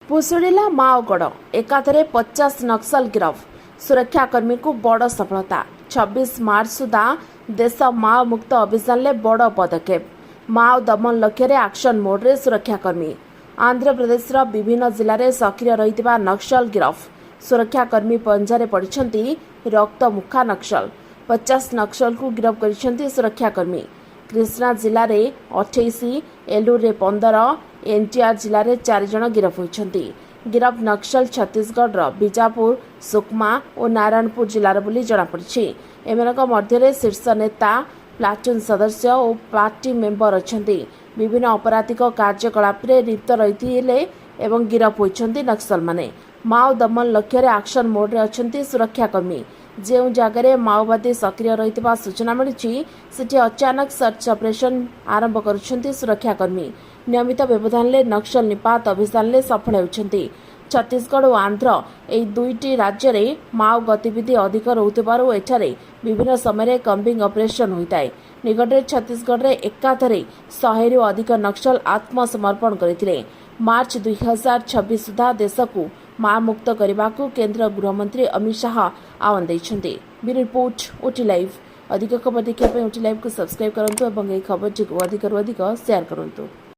भुशुड़िला माओगढ़ एकाथरे 50 नक्सल गिरफ। सुरक्षाकर्मी को बड़ सफलता। 26 मार्च सुधा देश माओ मुक्त अभियान में बड़ पदक्षेप। माओ दमन लक्ष्य एक्शन मोड्रे सुरक्षाकर्मी। आंध्र प्रदेश विभिन्न जिले में सक्रिय रही नक्सल गिरफ। सुरक्षाकर्मी पंजारे पड़ती रक्तमुखा नक्सल। 50 नक्सल को गिरफ कर सुरक्षाकर्मी। कृष्णा जिले में 28, एलूर में 15, एनटीआर जिले में 4 जन गिरफ होती। गिरफ नक्सल छत्तीसगढ़ बीजापुर, सुकमा और नारायणपुर जिलार बोली जमापड़ी। एମାନଙ୍କ ମଧ୍ୟରେ शीर्ष नेता, प्लाटून सदस्य और पार्टी मेंबर अछंती। विभिन्न अपराधिक कार्यकलाप लिप्त रही गिरफ होती नक्सल माने। माओ दमन लक्ष्य एक्शन मोड्रे अछंती सुरक्षाकर्मी। जो जगह माओवादी सक्रिय रही सूचना मिली सेठी अचानक सर्च ऑपरेशन आरंभ करुछंती सुरक्षाकर्मी। नियमित व्यवधान में नक्सल निपात अभियान में सफल होती। छत्तीसगढ़ और आंध्र यह दुईटी राज्य में माओ गतिविधि अधिक रोकबार एठारे विभिन्न समय कम्बिंग ऑपरेशन होता है। निकटरे छत्तीसगढ़ में एकाथरे 100 अधिक नक्सल आत्मसमर्पण करते। मार्च 2026 सुधा देश को माओ मुक्त करने को केंद्र गृहमंत्री अमित शाह आह्वान देते। Bureau report OT live. अधिक खबर देखा ओटी लाइव को सब्सक्राइब करूँ और खबर को अधिक शेयर करूँ।